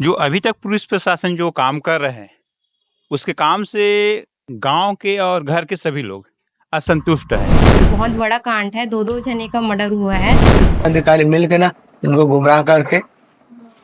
जो अभी तक पुलिस प्रशासन जो काम कर रहे हैं उसके काम से गांव के और घर के सभी लोग असंतुष्ट हैं। बहुत बड़ा कांड है, दो जने का मर्डर हुआ है। अधिकारी मिल के ना इनको गुमराह करके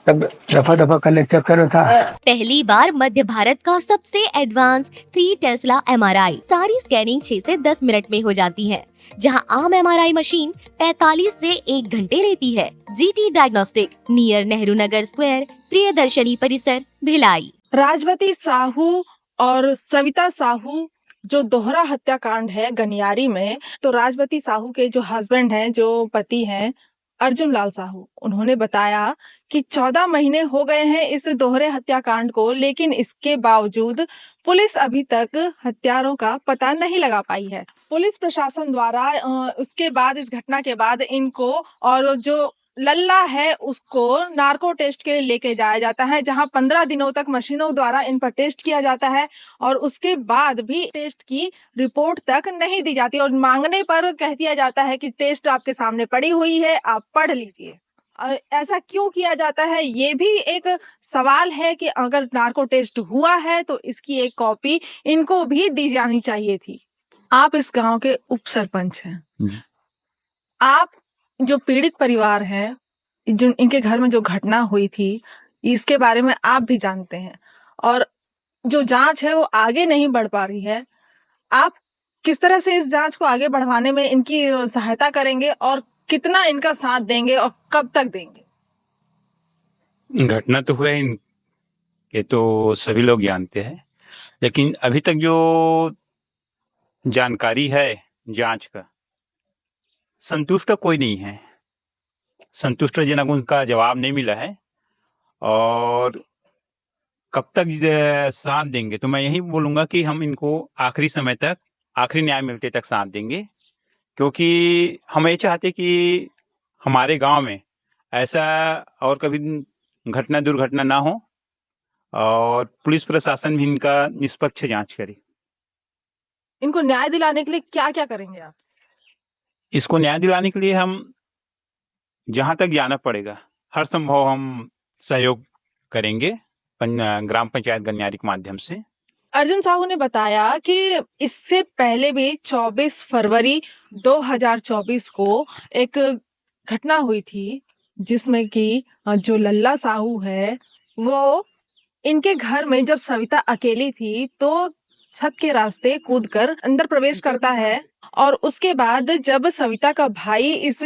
तब दफा दफा करने के चक्कर में था। पहली बार मध्य भारत का सबसे एडवांस 3 टेस्ला MRI सारी स्कैनिंग 6 से 10 मिनट में हो जाती है, जहां आम MRI मशीन 45 से 1 घंटे लेती है। GT diagnostic, near Nehru Nagar square, Priyadarshini परिसर, भिलाई। राजवती साहू और सविता साहू जो दोहरा हत्याकांड है गनियारी में, तो राजवती साहू के जो हस्बैंड हैं, जो पति हैं अर्जुन लाल साहू, उन्होंने बताया कि 14 महीने हो गए हैं इस दोहरे हत्याकांड को, लेकिन इसके बावजूद पुलिस अभी तक हत्यारों का पता नहीं लगा पाई है। पुलिस प्रशासन द्वारा उसके बाद, इस घटना के बाद इनको और जो लल्ला है उसको नार्को टेस्ट के लिए लेके जाया जाता है, जहां 15 दिनों तक मशीनों द्वारा इन पर टेस्ट किया जाता है और उसके बाद भी टेस्ट की रिपोर्ट तक नहीं दी जाती और मांगने पर कह दिया जाता है कि टेस्ट आपके सामने पड़ी हुई है, आप पढ़ लीजिए। ऐसा क्यों किया जाता है, ये भी एक सवाल है कि अगर नार्को टेस्ट हुआ है तो इसकी एक कॉपी इनको भी दी जानी चाहिए थी। आप इस गांव के उप सरपंच हैं, आप जो पीड़ित परिवार है, जो इनके घर में जो घटना हुई थी, इसके बारे में आप भी जानते हैं और जो जांच है वो आगे नहीं बढ़ पा रही है। आप किस तरह से इस जांच को आगे बढ़वाने में इनकी सहायता करेंगे और कितना इनका साथ देंगे और कब तक देंगे? घटना तो हुआ ही, ये तो सभी लोग जानते हैं, लेकिन अभी तक जो जानकारी है जांच का, संतुष्ट कोई नहीं है। संतुष्टजनक उनका जवाब नहीं मिला है और कब तक साथ देंगे, तो मैं यही बोलूँगा कि हम इनको आखिरी समय तक, आखिरी न्याय मिलते तक साथ देंगे, क्योंकि हम ये चाहते कि हमारे गांव में ऐसा और कभी घटना दुर्घटना ना हो और पुलिस प्रशासन भी इनका निष्पक्ष जांच करे। इनको न्याय दिलाने के लिए क्या क्या करेंगे आप? इसको न्याय दिलाने के लिए हम जहां तक जाना पड़ेगा हर संभव हम सहयोग करेंगे ग्राम पंचायत गनियारी के माध्यम से। अर्जुन साहू ने बताया कि इससे पहले भी 24 फरवरी 2024 को एक घटना हुई थी, जिसमें कि जो लल्ला साहू है वो इनके घर में जब सविता अकेली थी तो छत के रास्ते कूदकर अंदर प्रवेश करता है और उसके बाद जब सविता का भाई इस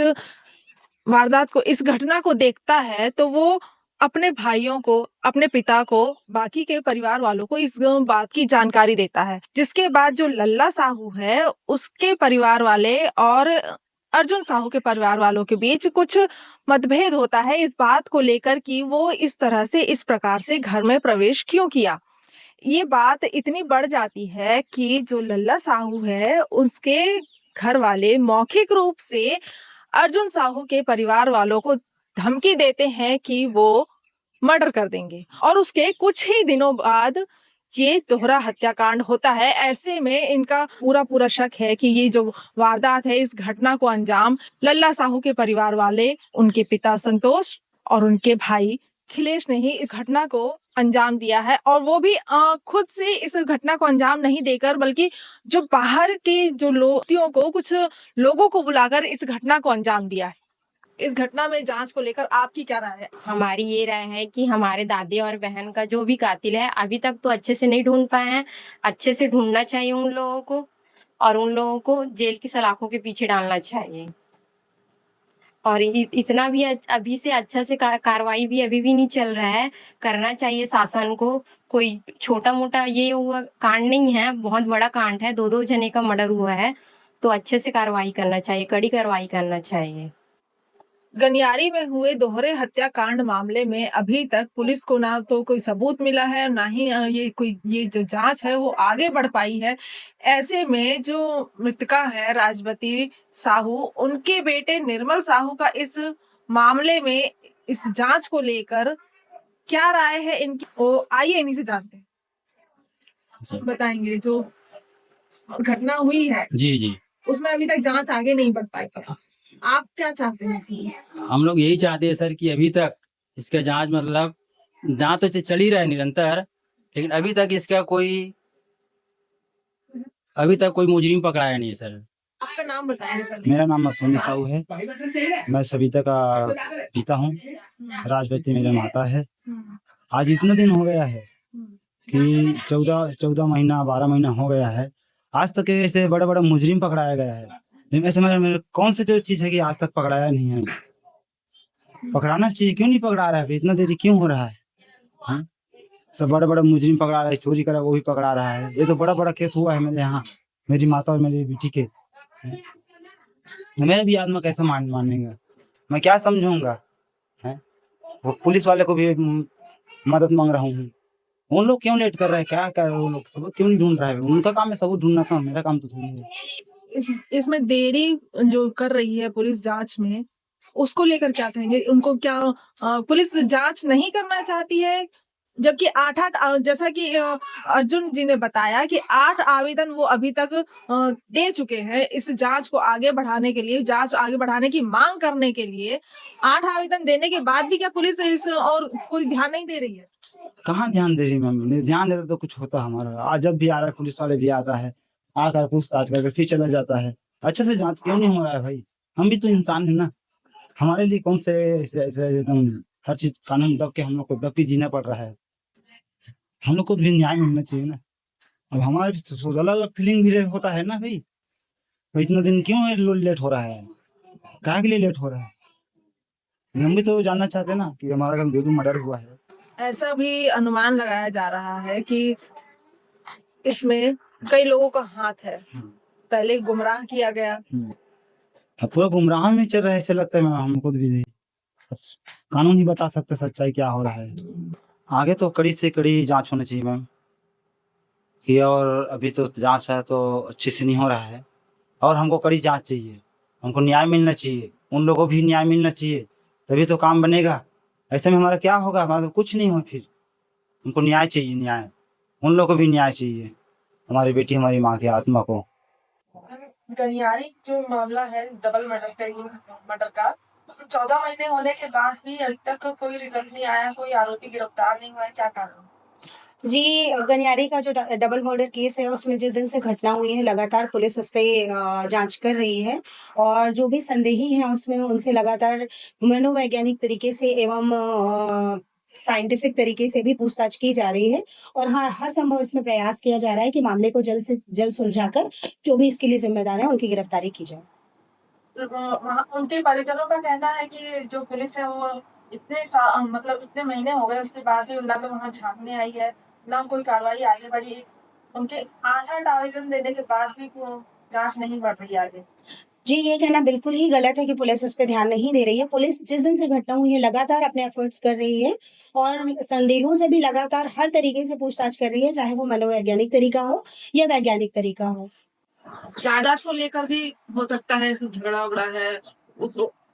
वारदात को, इस घटना को देखता है तो वो अपने भाइयों को, अपने पिता को, बाकी के परिवार वालों को इस बात की जानकारी देता है, जिसके बाद जो लल्ला साहू है उसके परिवार वाले और अर्जुन साहू के परिवार वालों के बीच कुछ मतभेद होता है इस बात को लेकर कि वो इस तरह से, इस प्रकार से घर में प्रवेश क्यों किया। ये बात इतनी बढ़ जाती है कि जो लल्ला साहू है उसके घर वाले मौखिक रूप से अर्जुन साहू के परिवार वालों को धमकी देते हैं कि वो मर्डर कर देंगे और उसके कुछ ही दिनों बाद ये दोहरा हत्याकांड होता है। ऐसे में इनका पूरा शक है कि ये जो वारदात है, इस घटना को अंजाम लल्ला साहू के परिवार वाले, उनके पिता संतोष और उनके भाई खिलेश ने ही इस घटना को अंजाम दिया है और वो भी खुद से इस घटना को अंजाम नहीं देकर, बल्कि जो बाहर के जो लोगों को, कुछ लोगों को बुलाकर इस घटना को अंजाम दिया है। इस घटना में जांच को लेकर आपकी क्या राय है? हमारी ये राय है कि हमारे दादी और बहन का जो भी कातिल है अभी तक तो अच्छे से नहीं ढूंढ पाए हैं, अच्छे से ढूंढना चाहिए उन लोगों को और उन लोगों को जेल की सलाखों के पीछे डालना चाहिए। और इतना भी अभी से अच्छा से कार्रवाई भी अभी भी नहीं चल रहा है, करना चाहिए शासन को। कोई छोटा मोटा ये हुआ कांड नहीं है, बहुत बड़ा कांड है, दो जने का मर्डर हुआ है, तो अच्छे से कार्रवाई करना चाहिए, कड़ी कार्रवाई करना चाहिए। गनियारी में हुए दोहरे हत्याकांड मामले में अभी तक पुलिस को ना तो कोई सबूत मिला है, ना ही ये जो जांच है वो आगे बढ़ पाई है। ऐसे में जो मृतका है राजवती साहू, उनके बेटे निर्मल साहू का इस मामले में, इस जांच को लेकर क्या राय है इनकी, वो आइए इन्हीं से जानते हैं। बताएंगे जो घटना हुई है जी उसमें अभी तक जांच आगे नहीं बढ़ पाई, आप क्या चाहते हैं? हम लोग यही चाहते हैं सर कि अभी तक इसका जांच मतलब जांच तो चल ही रहा है निरंतर, लेकिन अभी तक कोई मुजरिम पकड़ाया नहीं है सर। आपका नाम बताएं पहले। मेरा नाम मसूनी साहू है। मैं सविता का पिता हूँ। राजवती मेरे माता है। आज इतना दिन हो गया है कि 14 महीना 12 महीना हो गया है, आज तक ऐसे बड़ा बड़ा मुजरिम पकड़ाया गया है। लेकिन ऐसे मेरे कौन सी जो चीज है कि आज तक पकड़ाया नहीं है? पकड़ाना चाहिए, क्यों नहीं पकड़ा रहा है? इतना देरी क्यों हो रहा है? हाँ? सब बड़ा बड़ा मुजरिम पकड़ा रहा है, चोरी करा वो भी पकड़ा रहा है। ये तो बड़ा बड़ा केस हुआ है मेरे यहाँ, मेरी माता और मेरी बेटी के। मेरा भी आत्मा कैसे मानेगा? मैं क्या समझूंगा? है वो पुलिस वाले को भी मदद मांग रहा हूँ। उन लोग क्यों लेट कर रहे हैं? क्या कर रहे हैं वो लोग? सबूत क्यों नहीं ढूंढ रहा है? उनका काम है सबूत ढूंढना, था मेरा काम तो थोड़ी है। इसमें देरी जो कर रही है पुलिस जांच में, उसको लेकर क्या कहेंगे? उनको क्या पुलिस जांच नहीं करना चाहती है? जबकि 8 जैसा कि अर्जुन जी ने बताया कि 8 आवेदन वो अभी तक दे चुके हैं इस जांच को आगे बढ़ाने के लिए, जांच आगे बढ़ाने की मांग करने के लिए। 8 आवेदन देने के बाद भी क्या पुलिस इस और कोई ध्यान नहीं दे रही है? कहाँ ध्यान दे रही मैम? ध्यान देता तो कुछ होता हमारा। आज जब भी आ रहा है पुलिस वाले भी आता है, आकर पूछताछ करके फिर चला जाता है। अच्छे से जांच क्यों नहीं हो रहा है भाई? हम भी तो इंसान है ना। हमारे लिए कौन से ऐसे एकदम हर चीज कानून दब के हम लोग को दब के जीना पड़ रहा है? हम लोग को भी न्याय मिलना चाहिए ना। अब हमारे अलग अलग फीलिंग भी होता है ना भाई। भाई इतना दिन क्यों लेट हो रहा है? काहे के लिए लेट हो रहा है? हम भी तो जानना चाहते हैं ना कि हमारा घर में मर्डर हुआ है। ऐसा भी अनुमान लगाया जा रहा है कि इसमें कई लोगों का हाथ है। पहले गुमराह किया गया। अब पूरा गुमराह में चल रहा है ऐसे लगता है। मैं हमको भी कानून ही बता सकते सच्चाई क्या हो रहा है। आगे तो कड़ी से कड़ी जांच होनी चाहिए मैम कि, और अभी तो जांच है तो अच्छे से नहीं हो रहा है, और हमको कड़ी जांच चाहिए। हमको न्याय मिलना चाहिए, उन लोगों को भी न्याय मिलना चाहिए, तभी तो काम बनेगा। ऐसे में हमारा क्या होगा? हमारा तो कुछ नहीं हो। फिर हमको न्याय चाहिए, न्याय। उन लोगों को भी न्याय चाहिए, हमारी बेटी हमारी माँ की आत्मा को। गनियारी जो मामला है डबल मर्डर का 14 महीने होने के बाद भी अभी तक कोई रिजल्ट नहीं आया, कोई आरोपी गिरफ्तार नहीं हुआ है, क्या कारण? जी, गनियारी का जो डबल मर्डर केस है उसमें जिस दिन से घटना हुई है लगातार पुलिस उस पे जांच कर रही है, और जो भी संदेही हैं उसमें उनसे लगातार मनोवैज्ञानिक तरीके से एवं साइंटिफिक तरीके से भी पूछताछ की जा रही है, और हर संभव इसमें प्रयास किया जा रहा है कि मामले को जल्द से जल्द सुलझाकर जो भी इसके लिए जिम्मेदार है उनकी गिरफ्तारी की जाए। उनके परिजनों का कहना है कि जो पुलिस है वो मतलब इतने महीने हो गए उसके बाद भी ना तो वहाँ झांकने आई है, ना कोई कार्रवाई आगे बढ़ी। उनके 8 आवेदन देने के बाद भी जांच नहीं बढ़ रही आगे। जी, ये कहना बिल्कुल ही गलत है कि पुलिस उस पे ध्यान नहीं दे रही है। पुलिस जिस दिन से घटना हुई है लगातार अपने एफर्ट्स कर रही है, और संदेहों से भी लगातार हर तरीके से पूछताछ कर रही है, चाहे वो मनोवैज्ञानिक तरीका हो या वैज्ञानिक तरीका हो। जायदाद को लेकर भी हो सकता है झगड़ा उगड़ा है,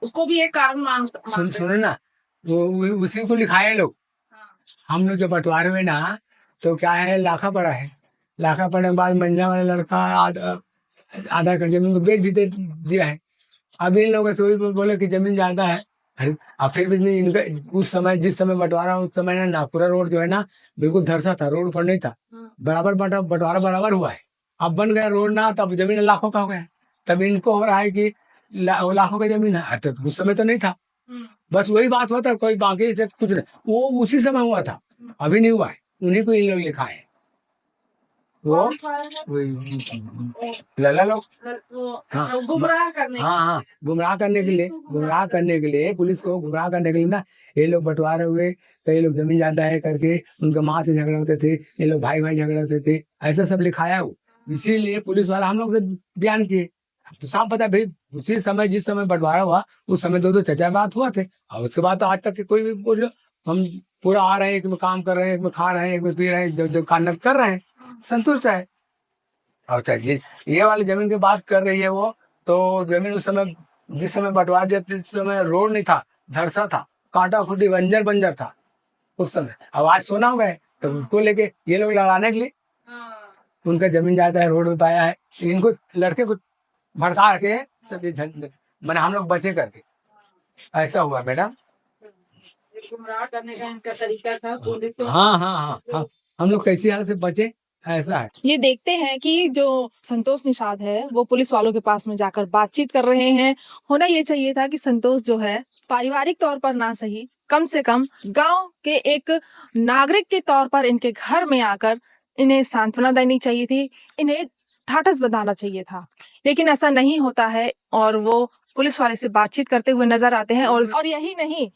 उसको भी एक कारण सुने ना, वो उसी को लिखाए लोग। हम लोग जब बंटवारे में ना, तो क्या है, लाखा पड़ा है। लाखा पड़ने के बाद मंझला वाला लड़का आधा कर जमीन को बेच भी दिया है। अब इन लोगों से वही बोले कि जमीन ज्यादा है। अरे अब फिर भी इनका उस समय, जिस समय बंटवारा उस समय ना नागपुरा रोड जो है ना बिल्कुल धरसा था, रोड पर नहीं था। बराबर बंटवारा बराबर हुआ है। अब बन गया रोड ना, तब जमीन लाखों का हो गया। तब इनको हो रहा है कि लाखों का जमीन है, तो उस समय तो नहीं था। बस वही बात हुआ था, कोई बाकी से कुछ नहीं, वो उसी समय हुआ था, अभी नहीं हुआ है। उन्हीं को इन लोग लिखा है। वो लला लोग गुमराह करने हाँ, गुमराह करने के लिए पुलिस को गुमराह करने के लिए ना, ये लोग बंटवारे हुए, तो ये लोग जमीन ज्यादा है करके उनके माँ से झगड़ा होते थे, ये लोग भाई भाई झगड़ा होते थे, ऐसा सब लिखाया वो। इसीलिए पुलिस वाला हम लोग से बयान किए। तो साफ पता है भाई, उसी समय जिस समय बंटवारा हुआ उस समय दो चचा बात हुआ थे, और उसके बाद तो आज तक के कोई भी बोल लो, हम पूरा आ रहे हैं, एक में काम कर रहे हैं, एक में खा रहे हैं, एक में पी रहे हैं, जो खाना कर रहे हैं, संतुष्ट है। अच्छा, ये वाली जमीन की बात कर रही है वो, तो जमीन उस समय जिस समय बंटवारा दिया जिस समय रोड नहीं था, धरसा था, कांटा खुटी बंजर था उस समय। अब आज सोना हो गए, तो उनको लेके ये लोग लड़ाने के लिए उनका जमीन जाता है, रोड में पाया है, इनको लड़के को भड़का के सब मैंने हम लोग बचे करके, ऐसा हुआ मैडम। गुमराह करने का इनका तरीका था पुलिस को। हाँ हम लोग कैसी हालत से बचे, ऐसा है। ये देखते हैं कि जो संतोष निषाद है वो पुलिस वालों के पास में जाकर बातचीत कर रहे हैं। होना ये चाहिए था कि संतोष जो है पारिवारिक तौर पर ना सही, कम से कम गांव के एक नागरिक के तौर पर इनके घर में आकर इन्हें सांत्वना देनी चाहिए थी, इन्हें ठाठस बंधाना चाहिए था, लेकिन ऐसा नहीं होता है और वो पुलिस वाले से बातचीत करते हुए नजर आते हैं। और यही नहीं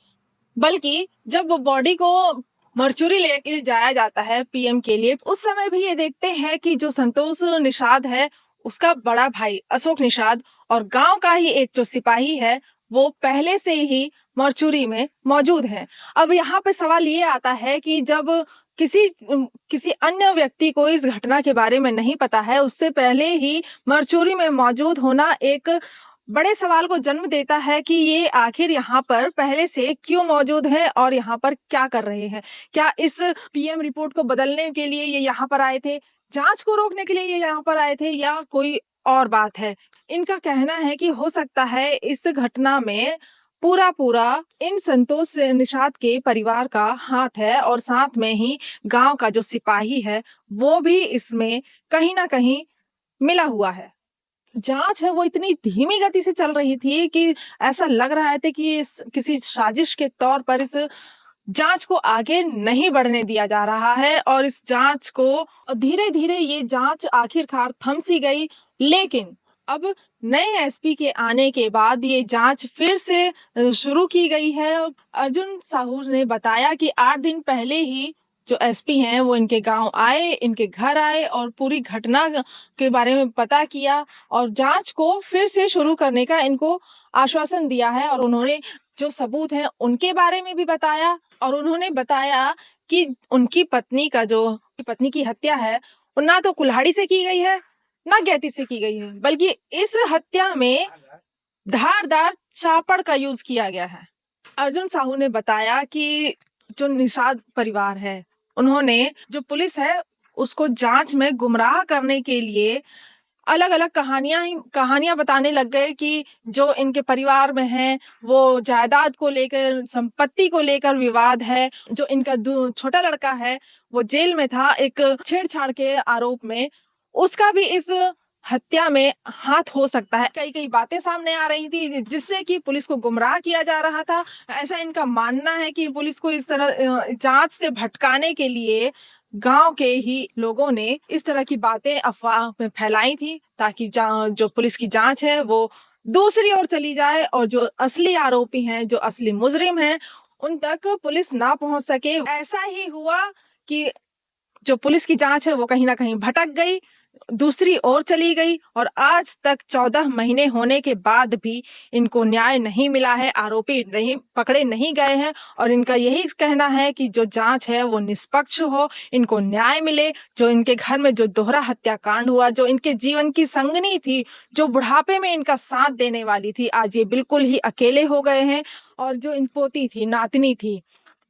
बल्कि जब वो बॉडी को मर्चुरी लेके जाया जाता है पीएम के लिए, उस समय भी ये देखते हैं कि जो संतोष निषाद है उसका बड़ा भाई अशोक निषाद और गांव का ही एक जो सिपाही है वो पहले से ही मर्चुरी में मौजूद है। अब यहाँ पे सवाल ये आता है कि जब किसी अन्य व्यक्ति को इस घटना के बारे में नहीं पता है, उससे पहले ही मर्चुरी में मौजूद होना एक बड़े सवाल को जन्म देता है कि ये आखिर यहाँ पर पहले से क्यों मौजूद है और यहाँ पर क्या कर रहे हैं। क्या इस पीएम रिपोर्ट को बदलने के लिए ये यहाँ पर आए थे, जांच को रोकने के लिए ये यहाँ पर आए थे, या कोई और बात है। इनका कहना है कि हो सकता है इस घटना में पूरा इन संतोष निषाद के परिवार का हाथ है और साथ में ही गांव का जो सिपाही है वो भी इसमें कहीं ना कहीं मिला हुआ है। जांच है वो इतनी धीमी गति से चल रही थी कि ऐसा लग रहा था कि किसी साजिश के तौर पर इस जांच को आगे नहीं बढ़ने दिया जा रहा है और इस जांच को धीरे धीरे ये जांच आखिरकार थम सी गई। लेकिन अब नए एसपी के आने के बाद ये जांच फिर से शुरू की गई है। अर्जुन साहू ने बताया कि 8 दिन पहले ही जो एसपी हैं वो इनके गांव आए, इनके घर आए और पूरी घटना के बारे में पता किया और जांच को फिर से शुरू करने का इनको आश्वासन दिया है। और उन्होंने जो सबूत हैं उनके बारे में भी बताया और उन्होंने बताया कि उनकी पत्नी की हत्या है ना तो कुल्हाड़ी से की गई है ना गैती से की गई है, बल्कि इस हत्या में धारदार चापड़ का यूज किया गया है। अर्जुन साहू ने बताया कि जो निषाद परिवार है उन्होंने जो पुलिस है उसको जांच में गुमराह करने के लिए अलग अलग कहानियां बताने लग गए कि जो इनके परिवार में है वो जायदाद को लेकर, संपत्ति को लेकर विवाद है। जो इनका छोटा लड़का है वो जेल में था एक छेड़छाड़ के आरोप में, उसका भी इस हत्या में हाथ हो सकता है। कई बातें सामने आ रही थी जिससे कि पुलिस को गुमराह किया जा रहा था। ऐसा इनका मानना है कि पुलिस को इस तरह जांच से भटकाने के लिए गांव के ही लोगों ने इस तरह की बातें अफवाह में फैलाई थी ताकि जो पुलिस की जांच है वो दूसरी ओर चली जाए और जो असली आरोपी हैं, जो असली मुजरिम हैं, उन तक पुलिस ना पहुंच सके। ऐसा ही हुआ कि जो पुलिस की जांच है वो कहीं ना कहीं भटक गई, दूसरी ओर चली गई और आज तक 14 महीने होने के बाद भी इनको न्याय नहीं मिला है, आरोपी पकड़े नहीं गए हैं। और इनका यही कहना है कि जो जांच है वो निष्पक्ष हो, इनको न्याय मिले। जो इनके घर में जो दोहरा हत्याकांड हुआ, जो इनके जीवन की संगनी थी, जो बुढ़ापे में इनका साथ देने वाली थी, आज ये बिल्कुल ही अकेले हो गए हैं। और जो इन पोती थी, नातनी थी,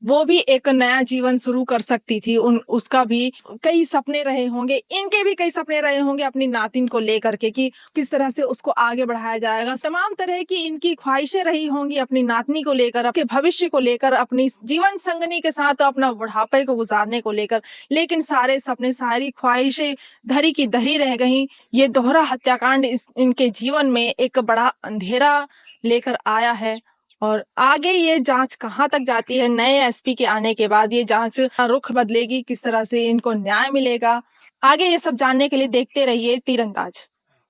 वो भी एक नया जीवन शुरू कर सकती थी। उसका भी कई सपने रहे होंगे, इनके भी कई सपने रहे होंगे अपनी नातिन को लेकर के कि किस तरह से उसको आगे बढ़ाया जाएगा। तमाम तरह की इनकी ख्वाहिशें रही होंगी अपनी नातनी को लेकर, अपने भविष्य को लेकर, अपनी जीवन संगनी के साथ अपना बुढ़ापे को गुजारने को लेकर। लेकिन सारे सपने, सारी ख्वाहिशें धरी की धरी रह गई। ये दोहरा हत्याकांड इनके जीवन में एक बड़ा अंधेरा लेकर आया है और आगे ये जांच कहां तक जाती है, नए एसपी के आने के बाद ये जांच रुख बदलेगी, किस तरह से इनको न्याय मिलेगा, आगे ये सब जानने के लिए देखते रहिए तीरंदाज।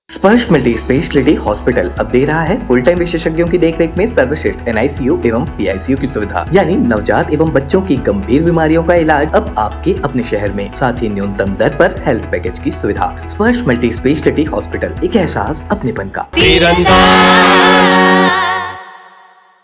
स्पर्श मल्टी स्पेशलिटी हॉस्पिटल अब दे रहा है फुल टाइम विशेषज्ञों की देखरेख में सर्वश्रेष्ठ NICU एवं PICU की सुविधा, यानी नवजात एवं बच्चों की गंभीर बीमारियों का इलाज अब आपके अपने शहर में, साथ ही न्यूनतम दर पर हेल्थ पैकेज की सुविधा। स्पर्श मल्टी स्पेशलिटी हॉस्पिटल, एक एहसास अपनेपन का।